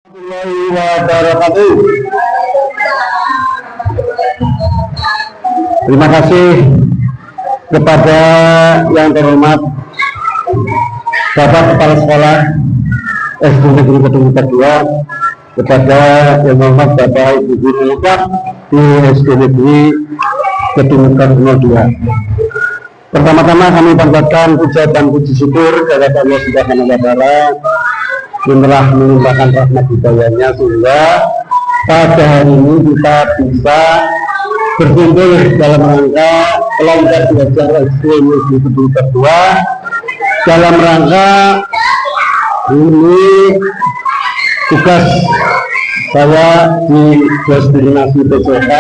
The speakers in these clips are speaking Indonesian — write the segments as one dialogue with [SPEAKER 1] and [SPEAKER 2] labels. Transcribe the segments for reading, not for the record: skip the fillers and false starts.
[SPEAKER 1] Warahmatullahi wabarakatuh. Terima kasih kepada yang terhormat Bapak Kepala Sekolah SD Negeri Kedung Kedua, kepada yang terhormat Bapak Ibu Guru lengkap di SD Negeri Kedung Kedua. Pertama-tama kami panjatkan puja dan puji syukur kepada Allah Subhanahu wa Ta'ala yang telah melimpahkan rahmat hidayahnya sehingga pada hari ini kita bisa berkumpul dalam rangka kelompok belajar SD Negeri Kedung Kedua dalam rangka ini tugas saya di destinasi PJK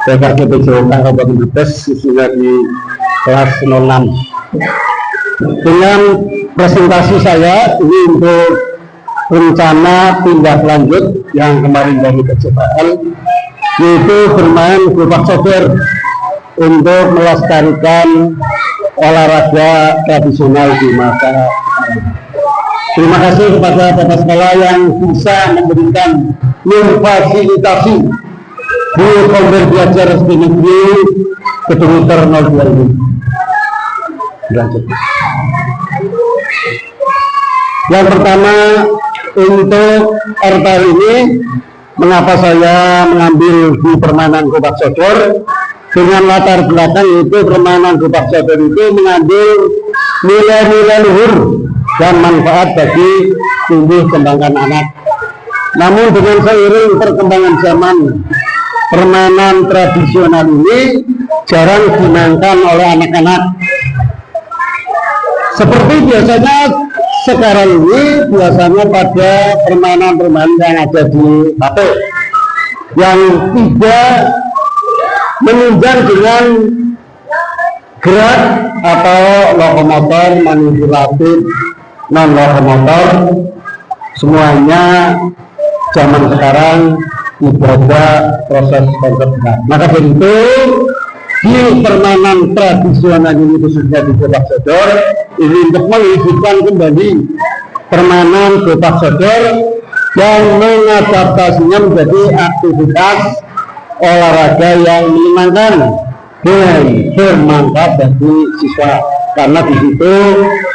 [SPEAKER 1] PKK PJK Kabupaten Brebes khususnya di kelas 06. Dengan presentasi saya ini untuk rencana tindak lanjut yang kemarin dari PJKL, yaitu bermain gerobak sodor untuk melestarikan olahraga tradisional di masa. Terima kasih kepada Bapak Sekolah yang bisa memberikan memfasilitasi di kelompok belajar SD Negeri Kedung Kedua ini. Lanjut. Yang pertama, untuk RTL ini, mengapa saya mengambil di permainan gerobak sodor dengan latar belakang itu permainan gerobak sodor itu mengambil nilai-nilai luhur dan manfaat bagi tumbuh kembangkan anak. Namun dengan seiring perkembangan zaman, permainan tradisional ini jarang dimainkan oleh anak-anak. Seperti biasanya sekarang ini biasanya pada permainan-permainan yang ada di HP yang tidak menunjang dengan gerak atau lokomotor manipulatif non lokomotor, semuanya zaman sekarang tidak ada proses konsep gerak. Maka dari itu di permainan tradisional ini khususnya di gerobak sodor ini untuk menghidupkan kembali permainan gerobak sodor yang mengadaptasinya menjadi aktivitas olahraga yang menyenangkan dan bermanfaat bagi siswa, karena di situ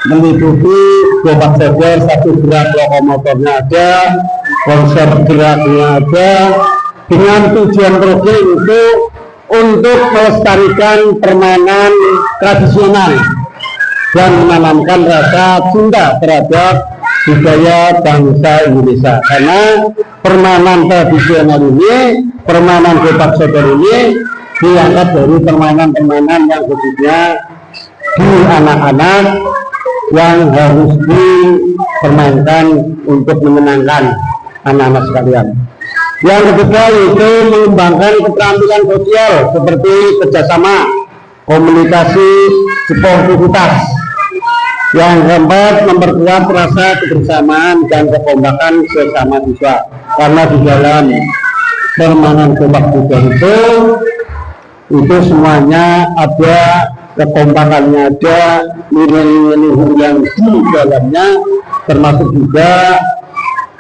[SPEAKER 1] meliputi gerobak sodor satu gerak lokomotornya ada, konsep geraknya ada, dengan tujuan program itu untuk melestarikan permainan tradisional dan menanamkan rasa cinta terhadap budaya bangsa Indonesia. Karena permainan tradisional ini, permainan gerobak sodor ini diangkat dari permainan-permainan yang khususnya di anak-anak yang harus dipermainkan untuk menyenangkan anak-anak sekalian. Yang kedua yaitu mengembangkan keterampilan sosial seperti kerjasama, komunikasi, sportivitas. Yang keempat, memperkuat rasa kebersamaan dan kekompakan sesama siswa. Karena di dalam permainan gerobak sodor itu semuanya ada kekompakannya, ada nilai-nilai luhur yang di dalamnya, termasuk juga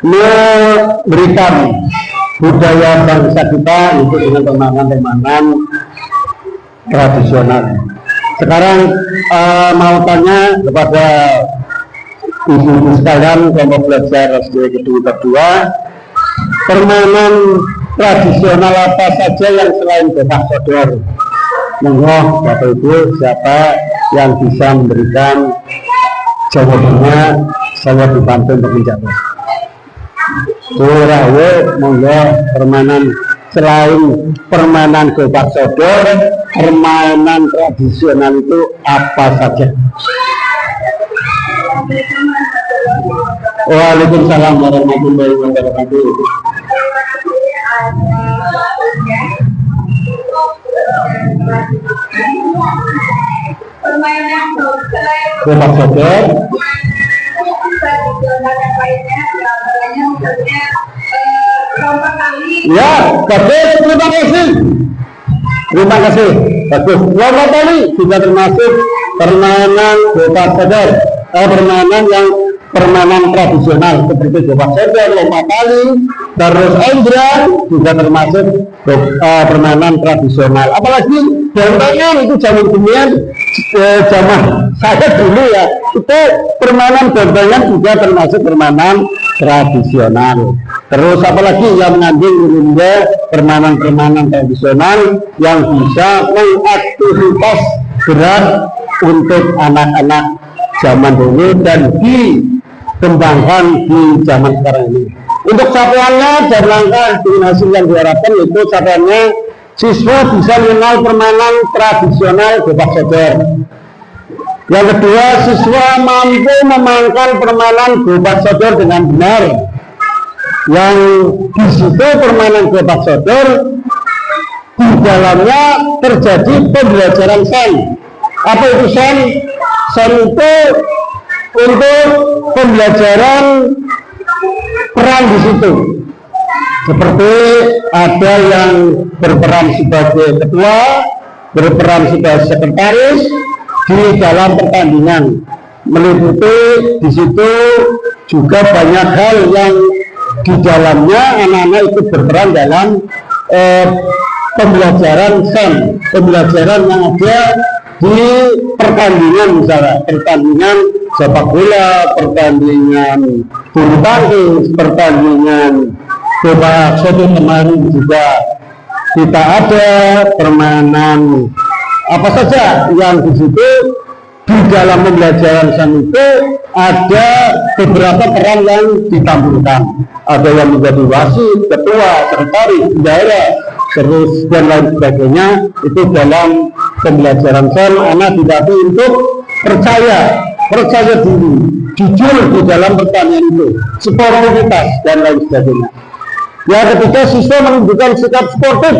[SPEAKER 1] memberikan budaya bangsa kita itu dengan permainan-permainan tradisional. Sekarang mau tanya kepada ibu-ibu sekalian kelompok belajar SD Kedung Kedua, permainan tradisional apa saja yang selain gerobak sodor? Monggo Bapak Ibu, siapa yang bisa memberikan jawabannya, saya dibantu untuk menjawab. Surawe, monggo, permainan selain permainan gerobak sodor, permainan tradisional itu apa saja? Waalaikumsalam warahmatullahi wabarakatuh.
[SPEAKER 2] Permainan
[SPEAKER 1] gerobak sodor ya, bagus, terima kasih. Terima kasih, bagus. Lomba tali juga termasuk permainan gerobak sodor, permainan yang permainan tradisional seperti gobak sodor, lompat tali, terus endran juga termasuk permainan tradisional. Apalagi bentengan itu zaman duluan, zaman saya dulu ya, itu permainan bentengan juga termasuk permainan tradisional. Terus apalagi yang mengandung juga permainan-permainan tradisional yang bisa mengaktivitas gerak untuk anak-anak zaman dulu dan dikembangkan di zaman sekarang ini. Untuk capaiannya dan langkah dengan hasil yang diharapkan itu capaiannya siswa bisa mengenal permainan tradisional gobak sodor. Yang kedua, siswa mampu memainkan permainan gobak sodor dengan benar. Yang di situ permainan gobak sodor di dalamnya terjadi pembelajaran sen. Apa itu sen? Sen itu untuk pembelajaran peran di situ. Seperti ada yang berperan sebagai ketua, berperan sebagai sekretaris di dalam pertandingan. Meliputi di situ juga banyak hal yang di dalamnya anak-anak ikut berperan dalam pembelajaran sen, pembelajaran yang ada di pertandingan, misalnya pertandingan sepak bola, pertandingan bulu tangkis, pertandingan gobak sodor kemarin juga kita ada permainan apa saja yang di situ. Di dalam pembelajaran sen itu ada beberapa peran yang ditampilkan. Ada yang menjadi wasit, ketua, sekretaris, daerah, terus dan lain sebagainya. Itu dalam pembelajaran sen anak dilatih untuk percaya diri, jujur di dalam pertanian itu, sportivitas dan lain sebagainya. Yang ketiga, siswa menunjukkan sikap sportif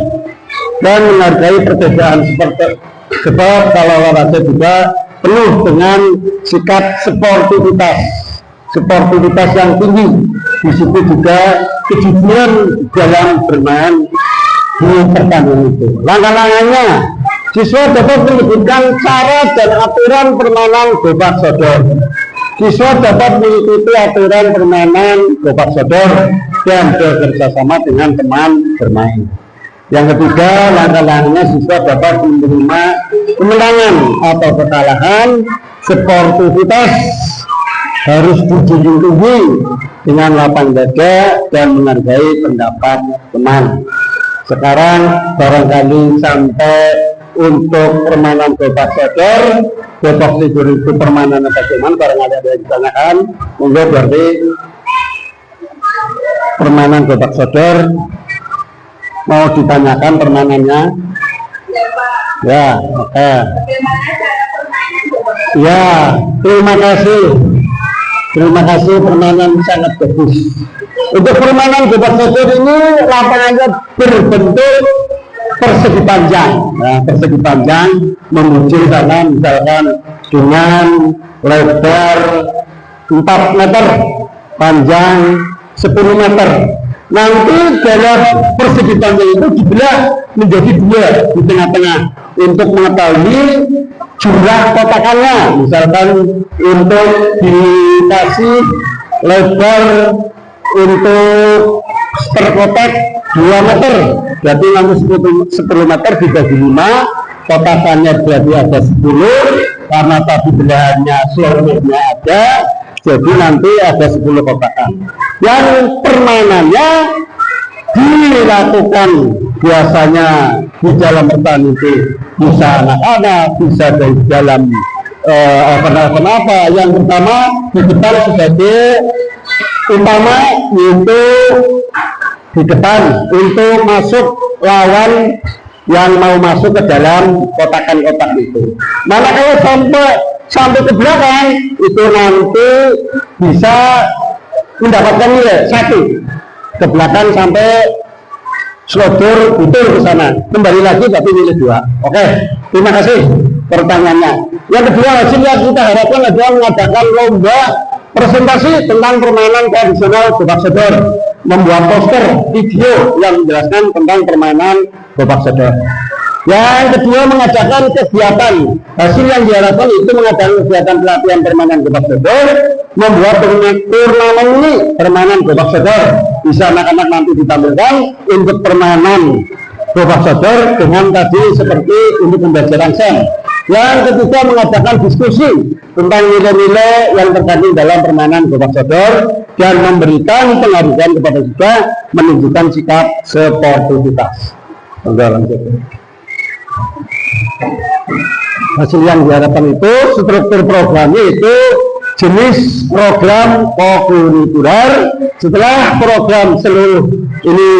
[SPEAKER 1] dan menghargai perbedaan seperti sebab kalau olahraga juga penuh dengan sikap sportivitas yang tinggi. Di situ juga kejujuran dalam bermain di pertandingan itu. Langkah-langkahnya, siswa dapat menyebutkan cara dan aturan permainan gobak sodor. Siswa dapat mengikuti aturan permainan gobak sodor dan bekerja sama dengan teman bermain. Yang ketiga, langkah-langkahnya siswa dapat menerima kemenangan atau kekalahan. Sportivitas harus dijunjung tinggi dengan lapang dada dan menghargai pendapat teman. Sekarang barangkali sampai untuk permainan gobak sodor, gobak sodor itu permainan bagaimana? Barangkali ada yang ditanyakan, monggo berarti permainan gobak sodor mau ditanyakan permainannya? Ya, oke. Ya, terima kasih. Terima kasih, permainan sangat bagus. Untuk permainan gobak sodor ini lapangannya berbentuk persegi panjang. Nah, persegi panjang menuju sana misalkan dengan lebar 4 meter, panjang 10 meter. Nanti dalam persegi panjang itu dibelah menjadi 2 di tengah-tengah untuk mengetahui jumlah kotakannya. Misalkan untuk dikasih lebar untuk per kotak 2 meter, berarti nanti 10 meter dibagi 5, kotakannya berarti ada 10, karena tadi belahannya seluruhnya ada, jadi nanti ada 10 kotakan. Yang permainannya dilakukan biasanya di dalam pertanian itu bisa anak-anak, bisa dari dalam apa. Yang pertama di depan sebagai utama, yaitu di depan untuk masuk lawan yang mau masuk ke dalam kotakan-kotak itu. Mana kalau sampai ke belakang itu nanti bisa mendapatkan nilai 1 ke belakang sampai selodor betul ke sana, kembali lagi tapi nilai 2. Oke, terima kasih pertanyaannya. Yang kedua, hasil yang kita harapkan adalah mengadakan lomba presentasi tentang permainan tradisional gobak sodor, membuat poster video yang menjelaskan tentang permainan gobak sodor. Yang kedua, mengadakan kegiatan. Hasil yang diharapkan itu mengadakan kegiatan pelatihan permainan gobak sodor membuat turnamen ini permainan gobak sodor. Bisa anak-anak nanti ditampilkan untuk permainan gobak sodor dengan tadi seperti untuk pembelajaran sen. Yang ketiga, mengadakan diskusi tentang nilai-nilai yang terkandung dalam permainan gobak sodor dan memberikan penghargaan kepada siswa menunjukkan sikap sportivitas. Hasil yang diharapkan itu, struktur programnya itu jenis program kokurikuler. Setelah program seluruh ini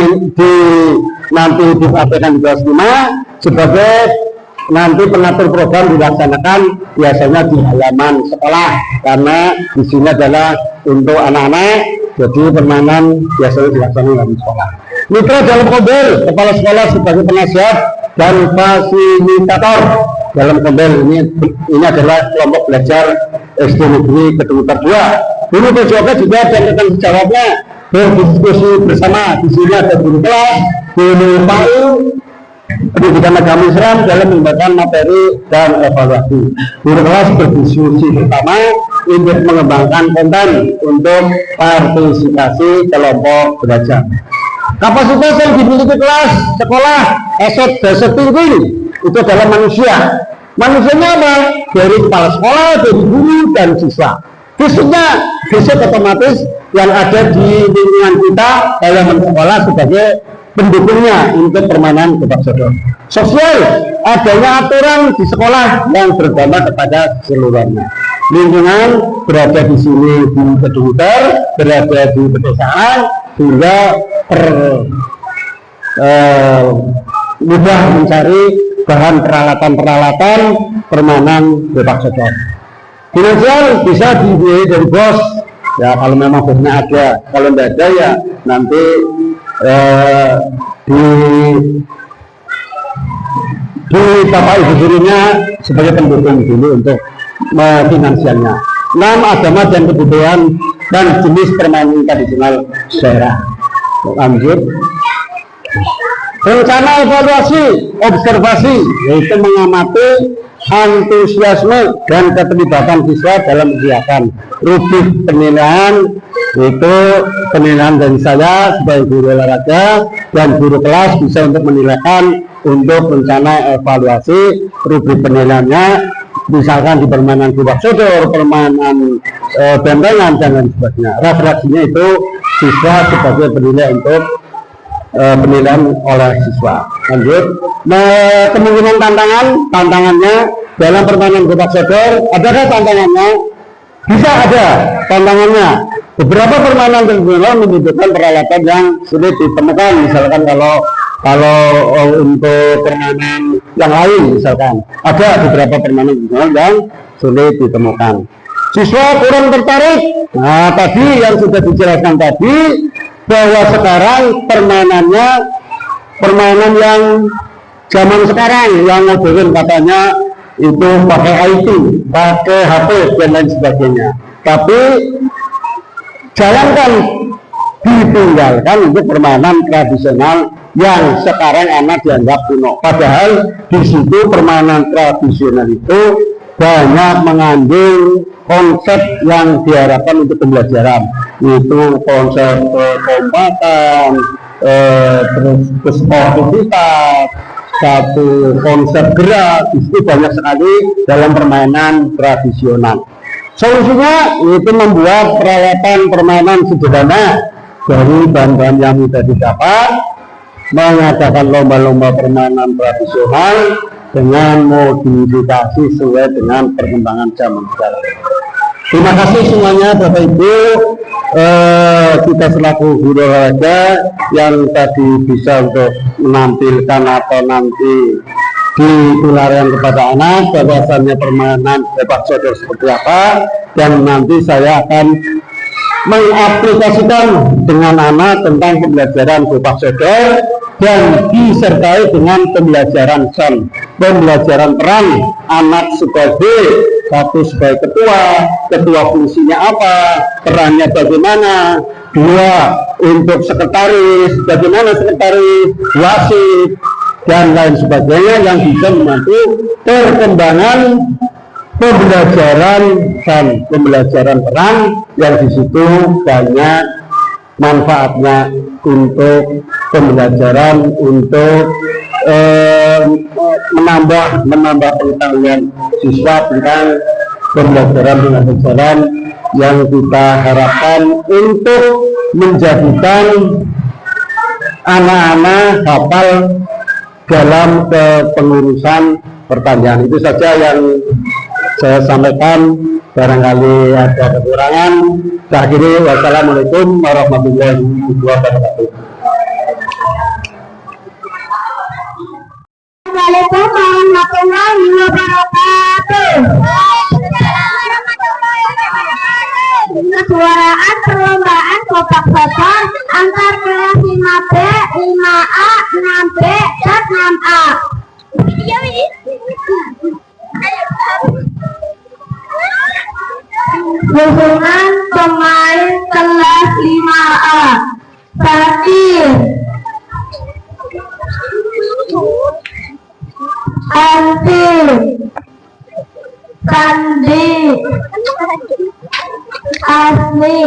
[SPEAKER 1] nanti disampaikan di kelas 5 sebagai nanti pengatur program dilaksanakan biasanya di halaman sekolah, karena di sini adalah untuk anak-anak, jadi permainan biasanya dilaksanakan di sekolah. Mitra dalam kombel, kepala sekolah sebagai penasihat dan fasilitator dalam kombel ini adalah kelompok belajar SD Negeri Kedungter 2. Guru PJOK juga dan rekan sejawatnya berdiskusi bersama. Di sini ada guru kelas, guru PAU, pendidikan agama Islam dalam mengembangkan materi dan evaluasi. Guru kelas berdiskusi bersama untuk mengembangkan konten untuk partisipasi kelompok belajar. Kapasitas yang dimiliki kelas sekolah dasar tinggi itu adalah manusia. Manusianya apa? Dari kepala sekolah, dari guru dan siswa. Fisiknya, fisik otomatis yang ada di lingkungan kita dalam sekolah sebagai pendukungnya untuk permainan gobak sodor. Sosial, adanya aturan di sekolah yang berdampak kepada seluruhnya. Lingkungan berada di sini di Kedungter, berada di pedesaan, sehingga mudah mencari bahan peralatan permainan gobak sodor. Finansial bisa dibiayai dari bos, ya kalau memang bosnya ada. Kalau tidak ada ya nanti di bapak ibu gurunya sebagai pendukung dulu untuk finansialnya. 6. Agama dan kebutuhan dan jenis permainan tradisional daerah. Lanjut. Rencana evaluasi observasi, yaitu mengamati antusiasme dan keterlibatan siswa dalam kegiatan. Rubrik penilaian, yaitu penilaian dari saya sebagai guru olahraga dan guru kelas bisa untuk menilaikan untuk rencana evaluasi. Rubrik penilaiannya misalkan di permainan gobak sodor, permainan bentengan dan lain sebagainya. Refleksinya itu siswa sebagai penilai untuk penilaian oleh siswa. Lanjut. Kemungkinan tantangannya dalam permainan gobak sodor, adakah tantangannya? Bisa ada tantangannya. Beberapa permainan tradisional membutuhkan peralatan yang sulit ditemukan. Misalkan kalau untuk permainan yang lain, misalkan ada beberapa permainan tradisional yang sulit ditemukan. Siswa kurang tertarik. Nah, tadi yang sudah dijelaskan tadi, bahwa sekarang permainan yang zaman sekarang yang modern katanya itu pakai IT, pakai HP dan lain sebagainya. Tapi ditinggalkan untuk permainan tradisional yang sekarang anak dianggap kuno. Padahal di situ permainan tradisional itu banyak mengandung konsep yang diharapkan untuk pembelajaran, yaitu konsep kekompakan, terus sportivitas, satu konsep gerak. Itu banyak sekali dalam permainan tradisional. Solusinya yaitu membuat peralatan permainan sederhana dari bahan-bahan yang mudah didapat, mengadakan lomba-lomba permainan tradisional dengan modifikasi sesuai dengan perkembangan zaman sekarang. Terima kasih semuanya Bapak Ibu. Kita selaku guru olahraga yang tadi bisa untuk menampilkan atau nanti ditularkan kepada anak bahwasannya permainan gobak sodor seperti apa, dan nanti saya akan mengaplikasikan dengan anak tentang pembelajaran gobak sodor dan disertai dengan pembelajaran SEN, pembelajaran peran anak sebagai sebagai ketua fungsinya apa, perannya bagaimana, 2 untuk sekretaris, bagaimana sekretaris, wasit dan lain sebagainya yang bisa membantu perkembangan pembelajaran perang yang di situ banyak manfaatnya untuk pembelajaran, untuk menambah pengetahuan siswa tentang pembelajaran yang kita harapkan untuk menjadikan anak-anak hafal dalam kepengurusan pertanian. Itu saja yang saya sampaikan, barangkali ada kekurangan. Akhirnya wassalamualaikum warahmatullahi wabarakatuh.
[SPEAKER 2] Assalamualaikum warahmatullahi wabarakatuh. Kejuaraan perlombaan kotak kotor antar kelas 5B, 5A, 6B, dan 6A. Dukungan pemain kelas 5A: Sakir, Anti, Sandi, Asli,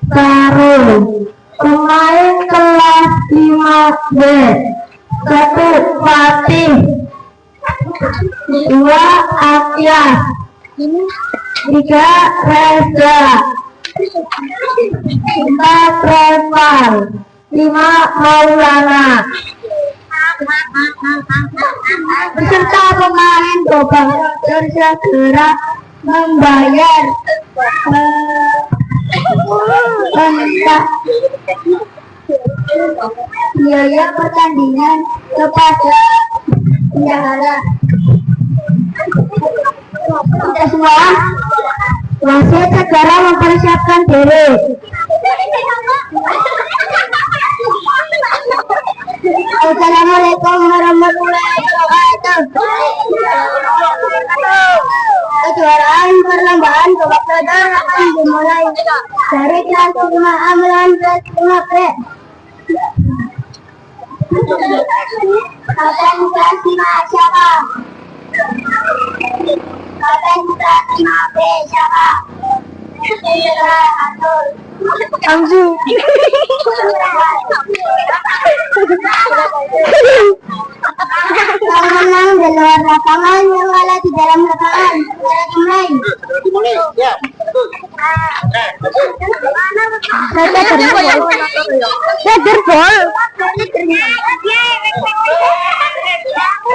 [SPEAKER 2] Sarul. Pemain kelas 5B: 1 Fatih, 2 Akyas, 3 Reza, 4 Reval, 5 Maulana. Beserta pemain Gobang segera membayar biaya pertandingan kepada bendahara. Kita semua wasit segera mempersiapkan diri. Assalamualaikum warahmatullahi wabarakatuh. Kejuaraan perlombaan babak kedua akan dimulai dari kelas 5A melawan kelas 5B. Kapten kelas 5 siapa? Kapten kelas 5B siapa? Langsung. Yang menang di luar lapangan, yang kalah di dalam lapangan. Mulai. Siap.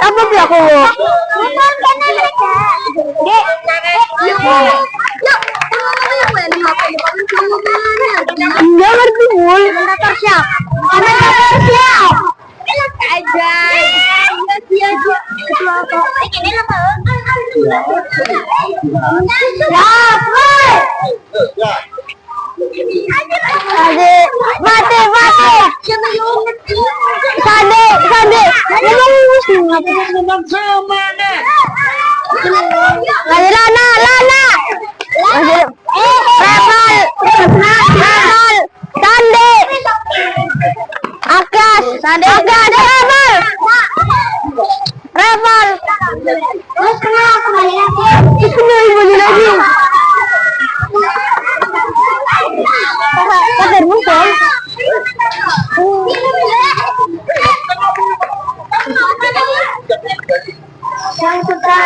[SPEAKER 2] Apa sih aku? Enggak ngerti mul. Siap. Siap. Aja. Mati. Sade. Lana. Reval. Sande. Akas. Reval. Terus kembali lagi. Kader muncul. Yang sudah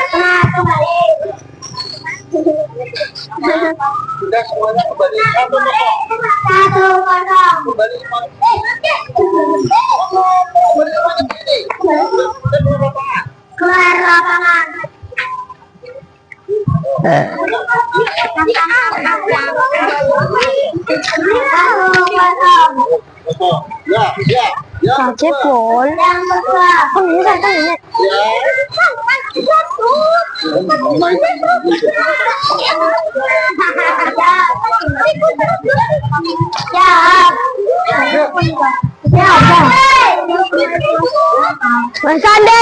[SPEAKER 2] kembali.
[SPEAKER 3] Sudah semuanya kembali. Satu kembali.
[SPEAKER 2] Keluar lapangan.
[SPEAKER 3] Cepol.
[SPEAKER 2] Yang kedua. Sande,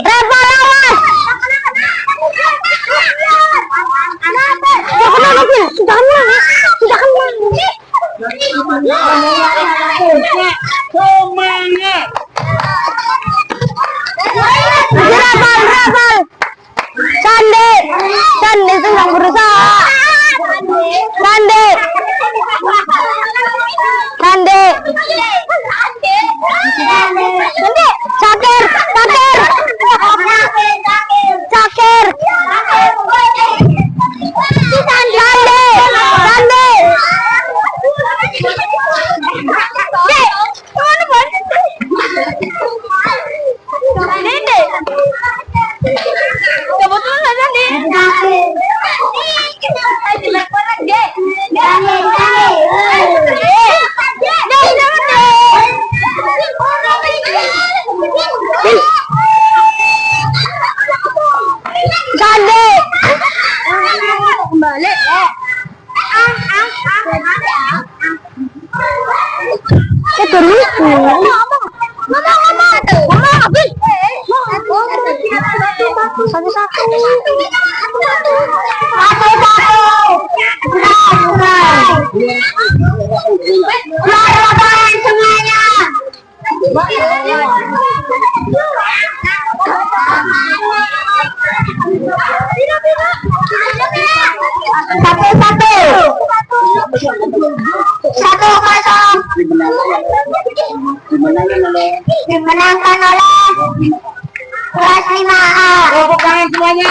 [SPEAKER 2] Reval lawan.
[SPEAKER 3] Semangat.
[SPEAKER 2] Reval. Satu-satu. Semuanya. Satu-satu. 1-0. Dimenangkan oleh kelas 5A.
[SPEAKER 3] Tepuk tangan semuanya.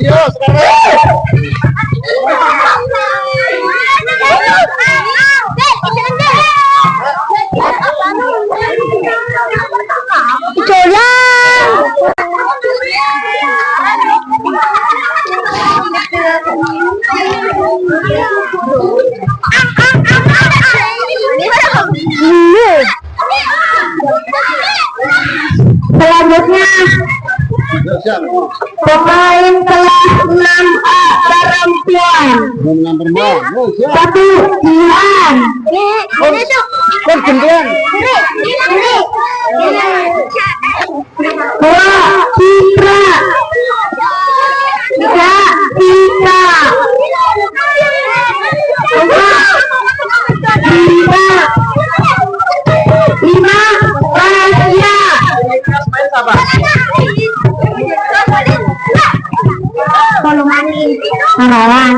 [SPEAKER 3] Yuk, sekarang.
[SPEAKER 2] Selanjutnya pemain kelas 6A perempuan. Satu Jihan. Dua Citra. Tiga Tika. Empat Dita. 5 Rahasia. Kalau mandi Marawan.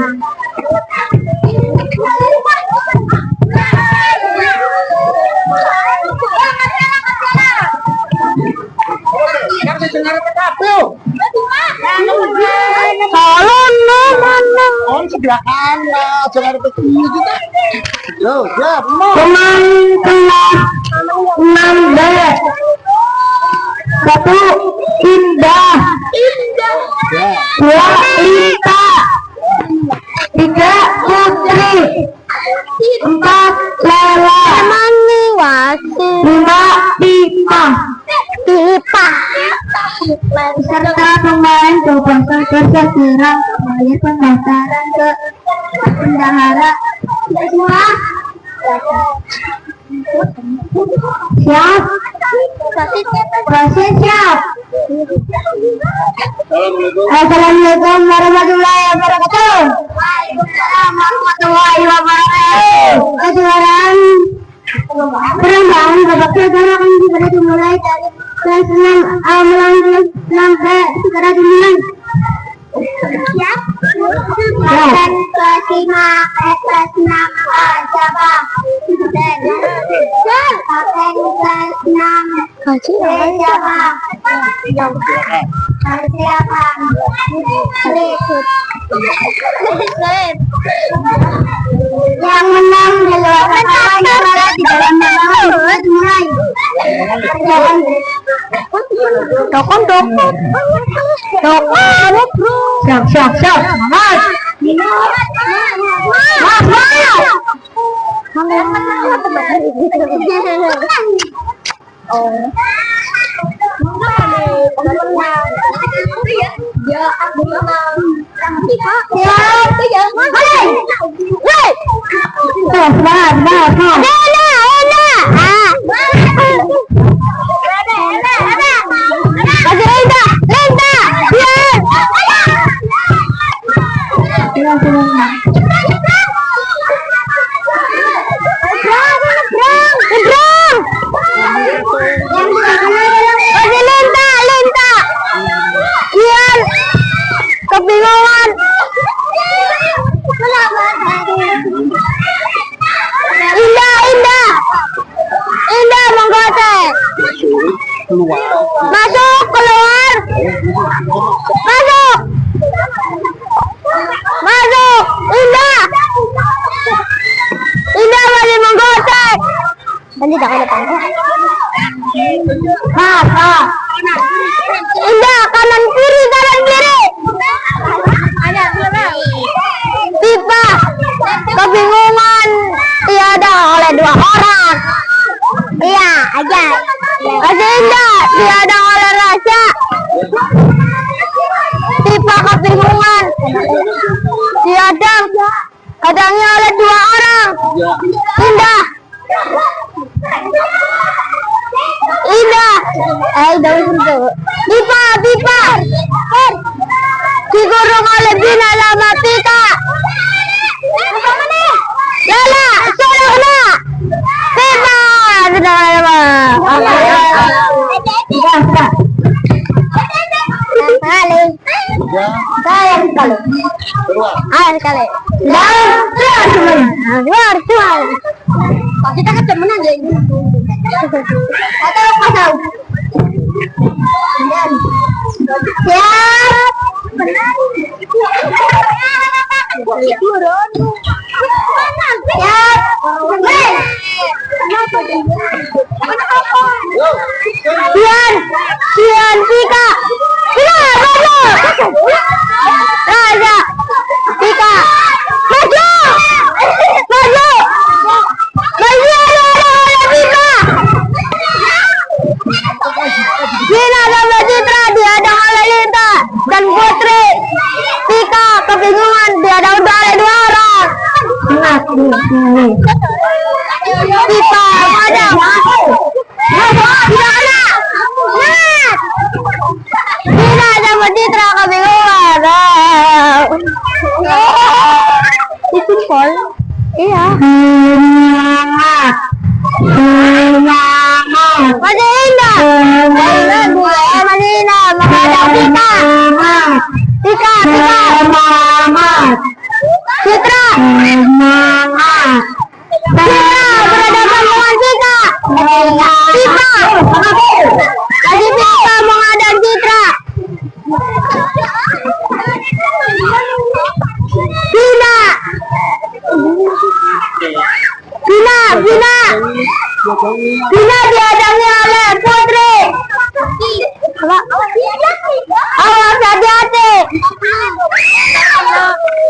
[SPEAKER 3] Sebelah kanan, jangan ke kiri kita. Yo, siap.
[SPEAKER 2] Pemain kelas 6B. Satu Indah. Dua Lita. Tiga Putri. 4 Lela. 5 Pipa. Serta pemain Kabupaten Kerjasama kembali pendaftaran ke bendahara. Semua siap? Proses siap. Assalamualaikum warahmatullahi wabarakatuh. Waalaikumsalam warahmatullahi wabarakatuh. Kejuaraan perempuan babak kedua akan dimulai dari kelas 6A melanjut sampai segera dimulai. Siap? Kelas 5 kelas 6A siapa? Kapten kelas 6 siapa? Siapa? Yang menang adalah di dalam mulai. Dokon. Siap. Semangat. Kebingungan. Indah menggotek. Masuk, keluar. Masuk. Indah masih menggotek. Nanti jangan depan. Indah kanan kiri. Pipa kebingungan tiada oleh 2 orang. Iya aja. Kasih Indah tiada oleh Raja. Pipa kebingungan tiada kadangnya oleh 2 orang. Indah Pipa, pipa. Digorong oleh Bina lama Pika. Lala, Solona. Pipa. Sudah lama. Sekali. Luar. Kita ketemu aja ini. Atau Sian Pika. Raja Pika. Maju. Bina sama Citra dihadang oleh Lita dan Putri. Pika kebingungan dihadang oleh 2 orang. Pipa padam. Bina sama Citra kebingungan. Itu Paul. Iya. Masih indah. Masih indah. Menghadap Pika. Pika. Citra. Berhadapan dengan Pika. Pipa. Tadi Pika menghadap Citra. Bina dihadang oleh Putri. Awas hati-hati.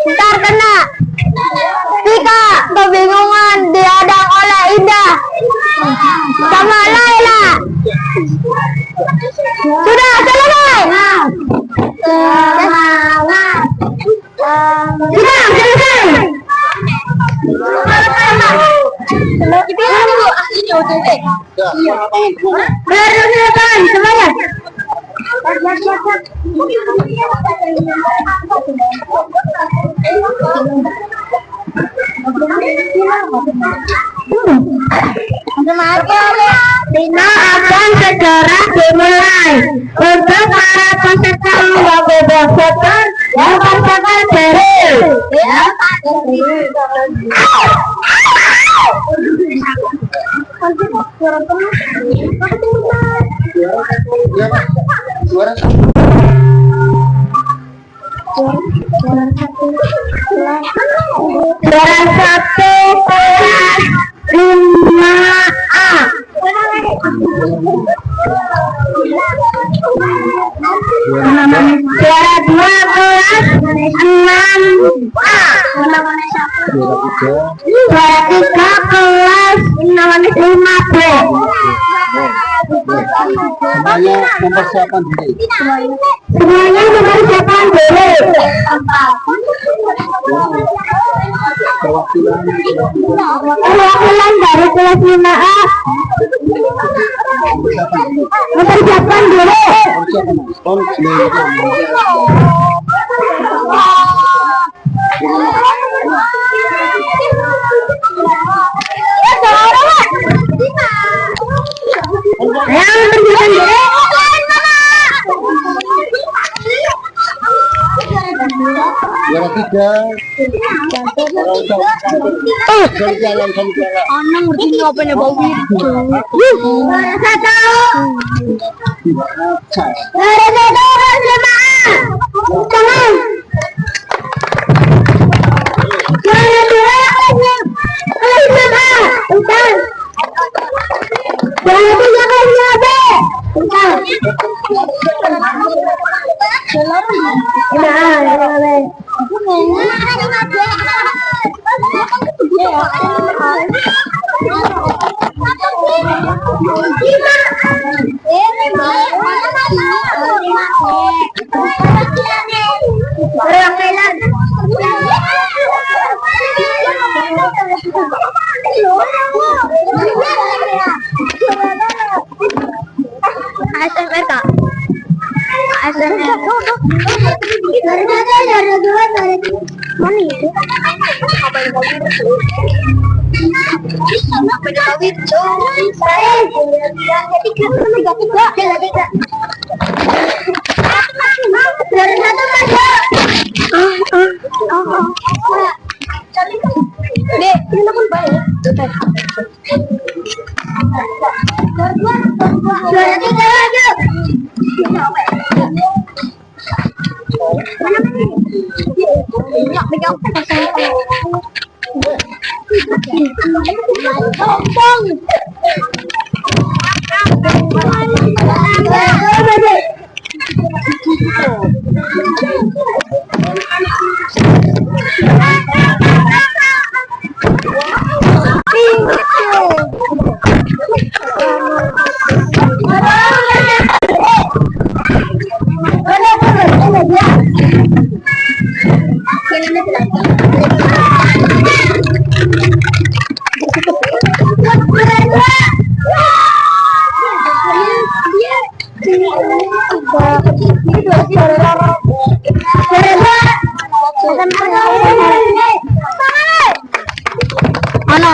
[SPEAKER 2] Ntar kena. Pika kebingungan dihadang oleh Indah sama Laila. Sudah selesai. Sudah selesai. Bersilakan semuanya. Bina akan segera dimulai. Untuk para peserta lomba bebas soccer yang pasangan serius. Juara 1 kelas 5A. Juara 2 kelas 6A. Juara 3 kelas 5B.
[SPEAKER 3] Semuanya mempersiapkan diri.
[SPEAKER 2] Semuanya mempersiapkan diri. Perwakilan dari kelas 5A mempersiapkan diri. Yang mempersiapkan diri.
[SPEAKER 3] Juara 3. Jalan.
[SPEAKER 2] Anak ngerti apa nih bau itu? Juara 1. Juara 1 jemaah. Tangan. Juara 2 jemaah. Utan. Juara 3 kelasnya B. Utan. ASMR kak. ASMR. Dari dua. Mana itu? Apa yang kau Ano?